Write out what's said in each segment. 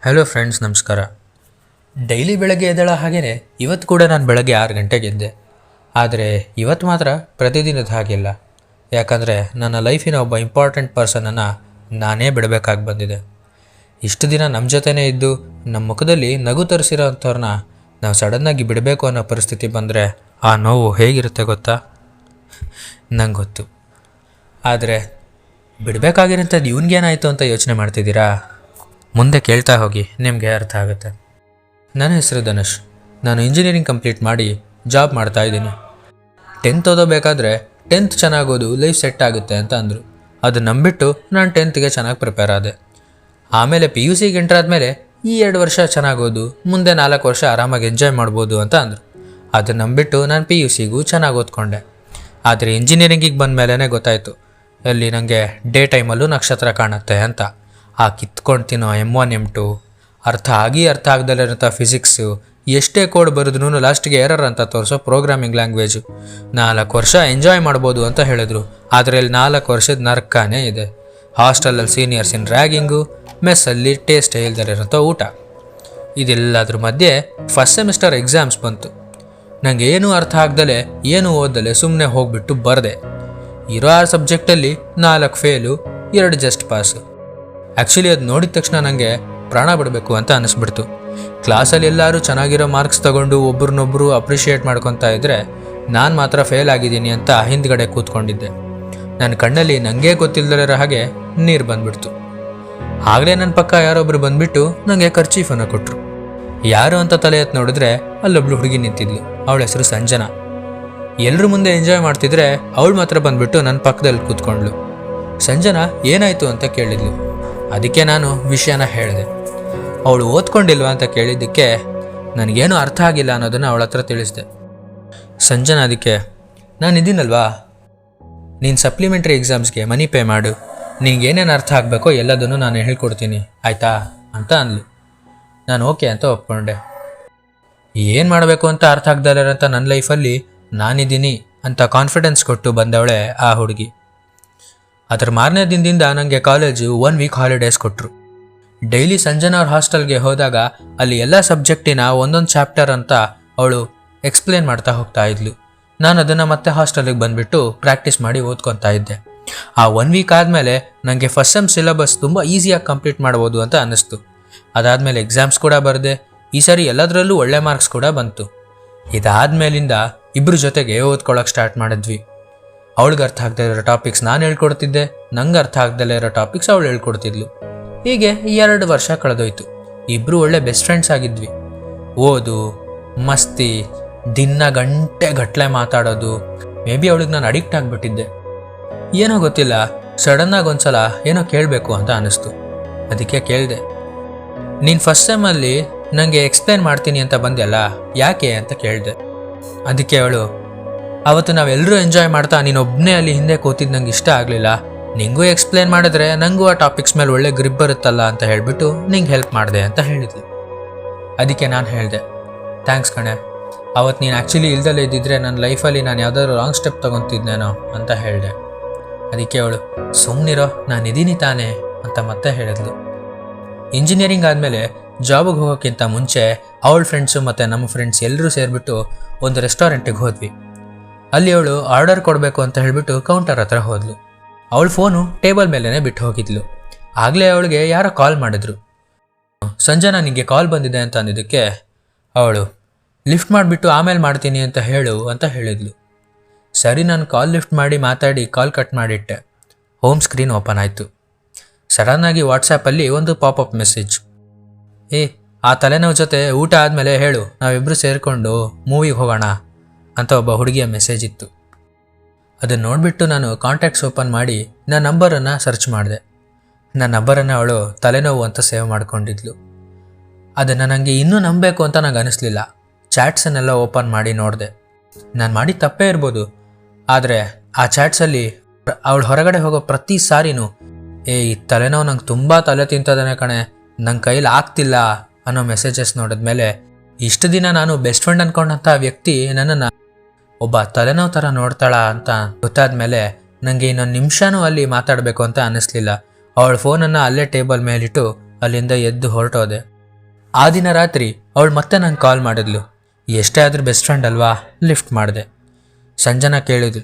Hello friends, ನಮಸ್ಕಾರ. Daily ಬೆಳಗ್ಗೆ ಎದ್ದೇಳೋ ಹಾಗೆಯೇ ಇವತ್ತು ಕೂಡ ನಾನು ಬೆಳಗ್ಗೆ 6 ಗಂಟೆಗೆ ಎದ್ದೆ. ಆದರೆ ಇವತ್ತು ಮಾತ್ರ ಪ್ರತಿದಿನದ ಹಾಗಿಲ್ಲ. ಯಾಕಂದರೆ ನನ್ನ ಲೈಫಿನ ಒಬ್ಬ ಇಂಪಾರ್ಟೆಂಟ್ ಪರ್ಸನನ್ನು ನಾನೇ ಬಿಡಬೇಕಾಗಿ ಬಂದಿದೆ. ಇಷ್ಟು ದಿನ ನಮ್ಮ ಜೊತೆನೇ ಇದ್ದು ನಮ್ಮ ಮುಖದಲ್ಲಿ ನಗು ತರಿಸಿರೋ ಅಂಥವ್ರನ್ನ ನಾವು ಸಡನ್ನಾಗಿ ಬಿಡಬೇಕು ಅನ್ನೋ ಪರಿಸ್ಥಿತಿ ಬಂದರೆ ಆ ನೋವು ಹೇಗಿರುತ್ತೆ ಗೊತ್ತಾ? ನಂಗೆ ಗೊತ್ತು. ಆದರೆ ಬಿಡಬೇಕಾಗಿರೋಂಥದ್ದು ಇವನಿಗೇನಾಯಿತು ಅಂತ ಯೋಚನೆ ಮಾಡ್ತಿದ್ದೀರಾ? ಮುಂದೆ ಕೇಳ್ತಾ ಹೋಗಿ, ನಿಮಗೆ ಅರ್ಥ ಆಗುತ್ತೆ. ನನ್ನ ಹೆಸರು ಧನುಷ್. ನಾನು ಇಂಜಿನಿಯರಿಂಗ್ ಕಂಪ್ಲೀಟ್ ಮಾಡಿ ಜಾಬ್ ಮಾಡ್ತಾಯಿದ್ದೀನಿ. 10th ಓದೋಬೇಕಾದ್ರೆ 10th ಚೆನ್ನಾಗೋದು ಲೈಫ್ ಸೆಟ್ ಆಗುತ್ತೆ ಅಂತ ಅಂದರು. ಅದು ನಂಬಿಟ್ಟು ನಾನು 10th ಚೆನ್ನಾಗಿ ಪ್ರಿಪೇರ್ ಆದೆ. ಆಮೇಲೆ PUCಗೆ ಎಂಟರ್ ಆದಮೇಲೆ ಈ 2 ವರ್ಷ ಚೆನ್ನಾಗೋದು, ಮುಂದೆ 4 ವರ್ಷ ಆರಾಮಾಗಿ ಎಂಜಾಯ್ ಮಾಡ್ಬೋದು ಅಂತ ಅಂದರು. ಅದು ನಂಬಿಟ್ಟು ನಾನು PUCಗೂ ಚೆನ್ನಾಗಿ ಓದ್ಕೊಂಡೆ. ಆದರೆ ಇಂಜಿನಿಯರಿಂಗಿಗೆ ಬಂದ ಮೇಲೇ ಗೊತ್ತಾಯಿತು, ಅಲ್ಲಿ ನನಗೆ ಡೇ ಟೈಮಲ್ಲೂ ನಕ್ಷತ್ರ ಕಾಣುತ್ತೆ ಅಂತ. ಆ ಕಿತ್ಕೊಂಡು ತಿನ್ನೋ M1 M2, ಅರ್ಥ ಆಗದಲ್ಲಿರೋಂಥ ಫಿಸಿಕ್ಸು, ಎಷ್ಟೇ ಕೋಡ್ ಬರೆದ್ರೂ ಲಾಸ್ಟಿಗೆ ಎರರ್ ಅಂತ ತೋರಿಸೋ ಪ್ರೋಗ್ರಾಮಿಂಗ್ ಲ್ಯಾಂಗ್ವೇಜು. 4 ವರ್ಷ ಎಂಜಾಯ್ ಮಾಡ್ಬೋದು ಅಂತ ಹೇಳಿದ್ರು. ಆದರೆ ಇಲ್ಲಿ 4 ವರ್ಷದ ನರ್ಕನೇ ಇದೆ. ಹಾಸ್ಟೆಲಲ್ಲಿ ಸೀನಿಯರ್ಸಿನ ರ್ಯಾಗಿಂಗು, ಮೆಸ್ಸಲ್ಲಿ ಟೇಸ್ಟೇ ಇಲ್ದಲ್ಲಿರೋಂಥ ಊಟ. ಇದೆಲ್ಲದ್ರ ಮಧ್ಯೆ ಫಸ್ಟ್ ಸೆಮಿಸ್ಟರ್ ಎಕ್ಸಾಮ್ಸ್ ಬಂತು. ನನಗೆ ಏನೂ ಅರ್ಥ ಆಗ್ದಲೇ ಏನೂ ಓದ್ದಲೇ ಸುಮ್ಮನೆ ಹೋಗ್ಬಿಟ್ಟು ಬರದೆ. ಇರೋ 6 ಸಬ್ಜೆಕ್ಟಲ್ಲಿ 4 ಫೇಲು, 2 ಜಸ್ಟ್ ಪಾಸು. ಆ್ಯಕ್ಚುಲಿ ಅದು ನೋಡಿದ ತಕ್ಷಣ ನನಗೆ ಪ್ರಾಣ ಬಿಡಬೇಕು ಅಂತ ಅನ್ನಿಸ್ಬಿಡ್ತು. ಕ್ಲಾಸಲ್ಲಿ ಎಲ್ಲರೂ ಚೆನ್ನಾಗಿರೋ ಮಾರ್ಕ್ಸ್ ತಗೊಂಡು ಒಬ್ರನ್ನೊಬ್ಬರು ಅಪ್ರಿಷಿಯೇಟ್ ಮಾಡ್ಕೊತಾ ಇದ್ದರೆ ನಾನು ಮಾತ್ರ ಫೇಲ್ ಆಗಿದ್ದೀನಿ ಅಂತ ಹಿಂದ್ಗಡೆ ಕೂತ್ಕೊಂಡಿದ್ದೆ. ನನ್ನ ಕಣ್ಣಲ್ಲಿ ನನಗೇ ಗೊತ್ತಿಲ್ಲದಿರೋ ಹಾಗೆ ನೀರು ಬಂದ್ಬಿಡ್ತು. ಆಗಲೇ ನನ್ನ ಪಕ್ಕ ಯಾರೊಬ್ಬರು ಬಂದುಬಿಟ್ಟು ನನಗೆ ಕರ್ಚೀಫನ್ನು ಕೊಟ್ಟರು. ಯಾರು ಅಂತ ತಲೆ ಎತ್ತು ನೋಡಿದ್ರೆ ಅಲ್ಲೊಬ್ಳು ಹುಡುಗಿ ನಿಂತಿದ್ಲು. ಅವಳ ಹೆಸರು ಸಂಜನಾ. ಎಲ್ಲರ ಮುಂದೆ ಎಂಜಾಯ್ ಮಾಡ್ತಿದ್ರೆ ಅವಳು ಮಾತ್ರ ಬಂದುಬಿಟ್ಟು ನನ್ನ ಪಕ್ಕದಲ್ಲಿ ಕೂತ್ಕೊಂಡ್ಳು. ಸಂಜನಾ ಏನಾಯಿತು ಅಂತ ಕೇಳಿದ್ಲು. ಅದಕ್ಕೆ ನಾನು ವಿಷಯನ ಹೇಳಿದೆ. ಅವಳು ಓದ್ಕೊಂಡಿಲ್ವಾ ಅಂತ ಕೇಳಿದ್ದಕ್ಕೆ ನನಗೇನು ಅರ್ಥ ಆಗಿಲ್ಲ ಅನ್ನೋದನ್ನು ಅವಳ ಹತ್ರ ತಿಳಿಸಿದೆ. ಸಂಜನಾ ಅದಕ್ಕೆ, ನಾನು ಇದ್ದೀನಲ್ವಾ, ನೀನು ಸಪ್ಲಿಮೆಂಟ್ರಿ ಎಕ್ಸಾಮ್ಸ್ಗೆ ಮನಿ ಪೇ ಮಾಡು, ನಿಂಗೆ ಏನೇನು ಅರ್ಥ ಆಗಬೇಕೋ ಎಲ್ಲದನ್ನು ನಾನು ಹೇಳ್ಕೊಡ್ತೀನಿ ಆಯಿತಾ ಅಂತ ಅಂದ್ಲು. ನಾನು ಓಕೆ ಅಂತ ಒಪ್ಕೊಂಡೆ. ಏನು ಮಾಡಬೇಕು ಅಂತ ಅರ್ಥ ಆಗ್ದಲ್ಲಿರೋಂಥ ನನ್ನ ಲೈಫಲ್ಲಿ ನಾನಿದ್ದೀನಿ ಅಂತ ಕಾನ್ಫಿಡೆನ್ಸ್ ಕೊಟ್ಟು ಬಂದವಳೆ ಆ ಹುಡುಗಿ. ಅದರ ಮಾರನೇ ದಿನದಿಂದ ನನಗೆ ಕಾಲೇಜು 1 ವೀಕ್ ಹಾಲಿಡೇಸ್ ಕೊಟ್ಟರು. ಡೈಲಿ ಸಂಜನಾ ಅವ್ರ ಹಾಸ್ಟೆಲ್ಗೆ ಹೋದಾಗ ಅಲ್ಲಿ ಎಲ್ಲ ಸಬ್ಜೆಕ್ಟಿನ ಒಂದೊಂದು ಚಾಪ್ಟರ್ ಅಂತ ಅವಳು ಎಕ್ಸ್ಪ್ಲೇನ್ ಮಾಡ್ತಾ ಹೋಗ್ತಾ ಇದ್ಲು. ನಾನು ಅದನ್ನು ಮತ್ತೆ ಹಾಸ್ಟೆಲಿಗೆ ಬಂದುಬಿಟ್ಟು ಪ್ರಾಕ್ಟೀಸ್ ಮಾಡಿ ಓದ್ಕೊತಾ ಇದ್ದೆ. ಆ 1 ವೀಕ್ ಆದಮೇಲೆ ನನಗೆ ಫಸ್ಟ್ ಸೆಮ್ ಸಿಲೆಬಸ್ ತುಂಬ ಈಸಿಯಾಗಿ ಕಂಪ್ಲೀಟ್ ಮಾಡ್ಬೋದು ಅಂತ ಅನ್ನಿಸ್ತು. ಅದಾದಮೇಲೆ ಎಕ್ಸಾಮ್ಸ್ ಕೂಡ ಬರೆದೆ. ಈ ಸಾರಿ ಎಲ್ಲದರಲ್ಲೂ ಒಳ್ಳೆ ಮಾರ್ಕ್ಸ್ ಕೂಡ ಬಂತು. ಇದಾದಮೇಲಿಂದ ಇಬ್ಬರು ಜೊತೆಗೆ ಓದ್ಕೊಳ್ಳೋಕೆ ಸ್ಟಾರ್ಟ್ ಮಾಡಿದ್ವಿ. ಅವಳಿಗೆ ಅರ್ಥ ಆಗದೆ ಇರೋ ಟಾಪಿಕ್ಸ್ ನಾನು ಹೇಳ್ಕೊಡ್ತಿದ್ದೆ, ನಂಗೆ ಅರ್ಥ ಆಗದಲ್ಲೇ ಇರೋ ಟಾಪಿಕ್ಸ್ ಅವಳು ಹೇಳ್ಕೊಡ್ತಿದ್ಲು. ಹೀಗೆ 2 ವರ್ಷ ಕಳೆದೋಯ್ತು. ಇಬ್ಬರು ಒಳ್ಳೆ ಬೆಸ್ಟ್ ಫ್ರೆಂಡ್ಸ್ ಆಗಿದ್ವಿ. ಓದು, ಮಸ್ತಿ, ದಿನ ಗಂಟೆ ಮಾತಾಡೋದು. ಮೇ ಬಿ ಅವಳಿಗೆ ನಾನು ಅಡಿಕ್ಟ್ ಆಗಿಬಿಟ್ಟಿದ್ದೆ. ಏನೋ ಗೊತ್ತಿಲ್ಲ, ಸಡನ್ನಾಗಿ ಒಂದ್ಸಲ ಏನೋ ಕೇಳಬೇಕು ಅಂತ ಅನ್ನಿಸ್ತು. ಅದಕ್ಕೆ ಕೇಳಿದೆ, ನೀನು ಫಸ್ಟ್ ಸೆಮ್ಮಲ್ಲಿ ನನಗೆ ಎಕ್ಸ್ಪ್ಲೇನ್ ಮಾಡ್ತೀನಿ ಅಂತ ಬಂದೆಲ್ಲ ಯಾಕೆ ಅಂತ ಕೇಳಿದೆ. ಅದಕ್ಕೆ ಅವಳು, ಅವತ್ತು ನಾವೆಲ್ಲರೂ ಎಂಜಾಯ್ ಮಾಡ್ತಾ ನೀನೊಬ್ಬನೇ ಅಲ್ಲಿ ಹಿಂದೆ ಕೂತಿದ್ದು ನಂಗೆ ಇಷ್ಟ ಆಗಲಿಲ್ಲ, ನಿಂಗೂ ಎಕ್ಸ್ಪ್ಲೇನ್ ಮಾಡಿದ್ರೆ ನನಗೂ ಆ ಟಾಪಿಕ್ಸ್ ಮೇಲೆ ಒಳ್ಳೆ ಗ್ರಿಪ್ ಬರುತ್ತಲ್ಲ ಅಂತ ಹೇಳಿಬಿಟ್ಟು ನಿಂಗೆ ಹೆಲ್ಪ್ ಮಾಡಿದೆ ಅಂತ ಹೇಳಿದ್ಲು. ಅದಕ್ಕೆ ನಾನು ಹೇಳಿದೆ, ಥ್ಯಾಂಕ್ಸ್ ಕಣೆ, ಅವತ್ತು ನೀನು ಆ್ಯಕ್ಚುಲಿ ಇಲ್ದಲ್ಲೇ ಇದ್ದಿದ್ರೆ ನನ್ನ ಲೈಫಲ್ಲಿ ನಾನು ಯಾವುದಾದ್ರು ರಾಂಗ್ ಸ್ಟೆಪ್ ತೊಗೊತಿದ್ನೇನೋ ಅಂತ ಹೇಳಿದೆ. ಅದಕ್ಕೆ ಅವಳು, ಸುಮ್ಮನಿರೋ, ನಾನಿದ್ದೀನಿ ತಾನೇ ಅಂತ ಮತ್ತೆ ಹೇಳಿದ್ಲು. ಇಂಜಿನಿಯರಿಂಗ್ ಆದಮೇಲೆ ಜಾಬಿಗೆ ಹೋಗೋಕ್ಕಿಂತ ಮುಂಚೆ ಅವಳ ಫ್ರೆಂಡ್ಸು ಮತ್ತು ನಮ್ಮ ಫ್ರೆಂಡ್ಸ್ ಎಲ್ಲರೂ ಸೇರಿಬಿಟ್ಟು ಒಂದು ರೆಸ್ಟೋರೆಂಟಿಗೆ ಹೋದ್ವಿ. ಅಲ್ಲಿ ಅವಳು ಆರ್ಡರ್ ಕೊಡಬೇಕು ಅಂತ ಹೇಳಿಬಿಟ್ಟು ಕೌಂಟರ್ ಹತ್ರ ಹೋದ್ಲು. ಅವಳ ಫೋನು ಟೇಬಲ್ ಮೇಲೇ ಬಿಟ್ಟು ಹೋಗಿದ್ಲು. ಆಗಲೇ ಅವಳಿಗೆ ಯಾರೋ ಕಾಲ್ ಮಾಡಿದ್ರು. ಸಂಜನಾ ನಿಂಗೆ ಕಾಲ್ ಬಂದಿದೆ ಅಂತ ಅಂದಿದ್ದಕ್ಕೆ ಅವಳು, ಲಿಫ್ಟ್ ಮಾಡಿಬಿಟ್ಟು ಆಮೇಲೆ ಮಾಡ್ತೀನಿ ಅಂತ ಹೇಳು ಅಂತ ಹೇಳಿದ್ಲು. ಸರಿ, ನಾನು ಕಾಲ್ ಲಿಫ್ಟ್ ಮಾಡಿ ಮಾತಾಡಿ ಕಾಲ್ ಕಟ್ ಮಾಡಿಟ್ಟೆ. ಹೋಮ್ ಸ್ಕ್ರೀನ್ ಓಪನ್ ಆಯಿತು. ಸಡನ್ನಾಗಿ ವಾಟ್ಸಾಪಲ್ಲಿ ಒಂದು ಪಾಪಪ್ ಮೆಸೇಜ್. ಆ ತಲೆನೋವು ಜೊತೆ ಊಟ ಆದಮೇಲೆ ಹೇಳು, ನಾವಿಬ್ಬರು ಸೇರಿಕೊಂಡು ಮೂವಿಗೆ ಹೋಗೋಣ ಅಂತ ಒಬ್ಬ ಹುಡುಗಿಯ ಮೆಸೇಜ್ ಇತ್ತು. ಅದನ್ನು ನೋಡಿಬಿಟ್ಟು ನಾನು ಕಾಂಟ್ಯಾಕ್ಟ್ಸ್ ಓಪನ್ ಮಾಡಿ ನನ್ನ ನಂಬರನ್ನು ಸರ್ಚ್ ಮಾಡಿದೆ. ನನ್ನ ನಂಬರನ್ನು ಅವಳು ತಲೆನೋವು ಅಂತ ಸೇವ್ ಮಾಡ್ಕೊಂಡಿದ್ಲು. ಅದನ್ನು ನನಗೆ ಇನ್ನೂ ನಂಬಬೇಕು ಅಂತ ನನಗೆ ಅನ್ನಿಸ್ಲಿಲ್ಲ. ಚಾಟ್ಸನ್ನೆಲ್ಲ ಓಪನ್ ಮಾಡಿ ನೋಡಿದೆ. ನಾನು ಮಾಡಿ ತಪ್ಪೇ ಇರ್ಬೋದು, ಆದರೆ ಆ ಚಾಟ್ಸಲ್ಲಿ ಅವಳು ಹೊರಗಡೆ ಹೋಗೋ ಪ್ರತಿ ಸಾರಿನೂ ಈ ತಲೆನೋವು ನಂಗೆ ತುಂಬ ತಲೆ ತಿಂತದಾನೆ ಕಣೆ, ನಂಗೆ ಕೈಲಿ ಆಗ್ತಿಲ್ಲ ಅನ್ನೋ ಮೆಸೇಜಸ್ ನೋಡಿದ್ಮೇಲೆ ಇಷ್ಟು ದಿನ ನಾನು ಬೆಸ್ಟ್ ಫ್ರೆಂಡ್ ಅಂದ್ಕೊಂಡಂಥ ವ್ಯಕ್ತಿ ನನ್ನನ್ನು ಒಬ್ಬ ತಲೆನೋವು ಥರ ನೋಡ್ತಾಳ ಅಂತ ಗೊತ್ತಾದ್ಮೇಲೆ ನನಗೆ ಇನ್ನೊಂದು ನಿಮಿಷನೂ ಅಲ್ಲಿ ಮಾತಾಡಬೇಕು ಅಂತ ಅನ್ನಿಸ್ಲಿಲ್ಲ. ಅವಳ ಫೋನನ್ನು ಅಲ್ಲೇ ಟೇಬಲ್ ಮೇಲಿಟ್ಟು ಅಲ್ಲಿಂದ ಎದ್ದು ಹೊರಟೋದೆ. ಆ ದಿನ ರಾತ್ರಿ ಅವಳು ಮತ್ತೆ ನಂಗೆ ಕಾಲ್ ಮಾಡಿದ್ಲು. ಎಷ್ಟೇ ಆದರೂ ಬೆಸ್ಟ್ ಫ್ರೆಂಡ್ ಅಲ್ವಾ, ಲಿಫ್ಟ್ ಮಾಡಿದೆ. ಸಂಜನಾ ಕೇಳಿದ್ಲು,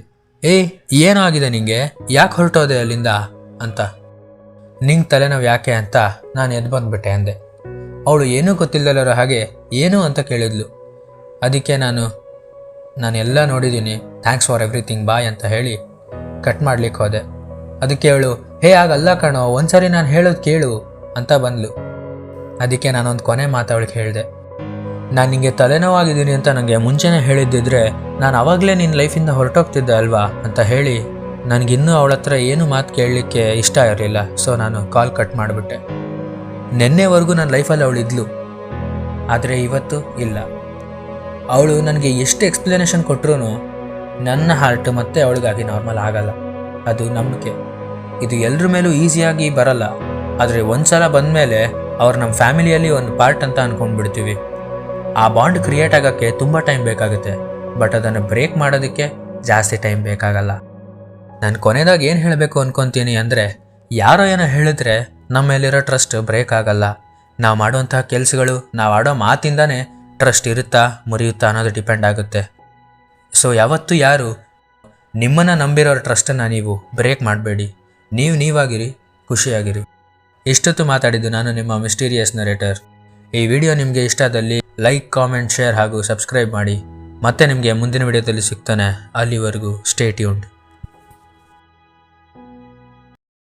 ಏನೋ ಆಗಿದೆ ನಿಂಗೆ, ಯಾಕೆ ಹೊರಟೋದೆ ಅಲ್ಲಿಂದ ಅಂತ. ನಿಂಗೆ ತಲೆನೋವು ಯಾಕೆ ಅಂತ ನಾನು ಎದ್ದು ಬಂದುಬಿಟ್ಟೆ ಅಂದೆ. ಅವಳು ಏನೂ ಗೊತ್ತಿಲ್ಲದರೋ ಹಾಗೆ ಏನು ಅಂತ ಕೇಳಿದ್ಲು. ಅದಕ್ಕೆ ನಾನು ಎಲ್ಲ ನೋಡಿದ್ದೀನಿ, ಥ್ಯಾಂಕ್ಸ್ ಫಾರ್ ಎವ್ರಿಥಿಂಗ್, ಬಾಯ್ ಅಂತ ಹೇಳಿ ಕಟ್ ಮಾಡ್ಲಿಕ್ಕೆ ಹೋದೆ. ಅದಕ್ಕೆ ಅವಳು ಆಗಲ್ಲ ಕಣೋ, ಒಂದ್ಸರಿ ನಾನು ಹೇಳೋದು ಕೇಳು ಅಂತ ಬಂದ್ಲು. ಅದಕ್ಕೆ ನಾನೊಂದು ಕೊನೆ ಮಾತು ಅವಳಿಗೆ ಹೇಳಿದೆ. ನಾನು ನಿಂಗೆ ತಲೆನೋವಾಗಿದ್ದೀನಿ ಅಂತ ನನಗೆ ಮುಂಚೆನೇ ಹೇಳಿದ್ದಿದ್ರೆ ನಾನು ಆವಾಗಲೇ ನಿನ್ನ ಲೈಫಿಂದ ಹೊರಟೋಗ್ತಿದ್ದೆ ಅಲ್ವಾ ಅಂತ ಹೇಳಿ ನನಗಿನ್ನೂ ಅವಳ ಹತ್ರ ಏನು ಮಾತು ಕೇಳಲಿಕ್ಕೆ ಇಷ್ಟ ಇರಲಿಲ್ಲ. ಸೊ ನಾನು ಕಾಲ್ ಕಟ್ ಮಾಡಿಬಿಟ್ಟೆ. ನೆನ್ನೆವರೆಗೂ ನನ್ನ ಲೈಫಲ್ಲಿ ಅವಳಿದ್ಲು, ಆದರೆ ಇವತ್ತು ಇಲ್ಲ. ಅವಳು ನನಗೆ ಎಷ್ಟು ಎಕ್ಸ್ಪ್ಲನೇಷನ್ ಕೊಟ್ಟರು ನನ್ನ ಹಾರ್ಟ್ ಮತ್ತೆ ಅವಳಿಗಾಗಿ ನಾರ್ಮಲ್ ಆಗಲ್ಲ. ಅದು ನಂಬಿಕೆ. ಇದು ಎಲ್ಲರ ಮೇಲೂ ಈಸಿಯಾಗಿ ಬರಲ್ಲ, ಆದರೆ ಒಂದು ಸಲ ಬಂದಮೇಲೆ ಅವ್ರು ನಮ್ಮ ಫ್ಯಾಮಿಲಿಯಲ್ಲಿ ಒಂದು ಪಾರ್ಟ್ ಅಂತ ಅಂದ್ಕೊಂಡ್ಬಿಡ್ತೀವಿ. ಆ ಬಾಂಡ್ ಕ್ರಿಯೇಟ್ ಆಗೋಕ್ಕೆ ತುಂಬ ಟೈಮ್ ಬೇಕಾಗುತ್ತೆ, ಬಟ್ ಅದನ್ನು ಬ್ರೇಕ್ ಮಾಡೋದಕ್ಕೆ ಜಾಸ್ತಿ ಟೈಮ್ ಬೇಕಾಗಲ್ಲ. ನಾನು ಕೊನೆಯದಾಗಿ ಏನು ಹೇಳಬೇಕು ಅಂದ್ಕೊತೀನಿ ಅಂದರೆ, ಯಾರೋ ಏನೋ ಹೇಳಿದ್ರೆ ನಮ್ಮ ಮೇಲಿರೋ ಟ್ರಸ್ಟ್ ಬ್ರೇಕ್ ಆಗಲ್ಲ. ನಾವು ಮಾಡುವಂತಹ ಕೆಲಸಗಳು, ನಾವು ಆಡೋ ಮಾತಿಂದನೇ ಟ್ರಸ್ಟ್ ಇರುತ್ತಾ ಮುರಿಯುತ್ತಾ ಅನ್ನೋದು ಡಿಪೆಂಡ್ ಆಗುತ್ತೆ. ಸೊ ಯಾವತ್ತೂ ಯಾರು ನಿಮ್ಮನ್ನು ನಂಬಿರೋ ಟ್ರಸ್ಟನ್ನು ನೀವು ಬ್ರೇಕ್ ಮಾಡಬೇಡಿ. ನೀವಾಗಿರಿ, ಖುಷಿಯಾಗಿರಿ. ಇಷ್ಟೊತ್ತು ಮಾತಾಡಿದ್ದು ನಾನು ನಿಮ್ಮ ಮಿಸ್ಟೀರಿಯಸ್ ನರೇಟರ್. ಈ ವಿಡಿಯೋ ನಿಮಗೆ ಇಷ್ಟ ಆದಲ್ಲಿ ಲೈಕ್, ಕಾಮೆಂಟ್, ಶೇರ್ ಹಾಗೂ ಸಬ್ಸ್ಕ್ರೈಬ್ ಮಾಡಿ. ಮತ್ತೆ ನಿಮಗೆ ಮುಂದಿನ ವಿಡಿಯೋದಲ್ಲಿ ಸಿಗ್ತಾನೆ. ಅಲ್ಲಿವರೆಗೂ ಸ್ಟೇ ಟ್ಯೂನ್ಡ್.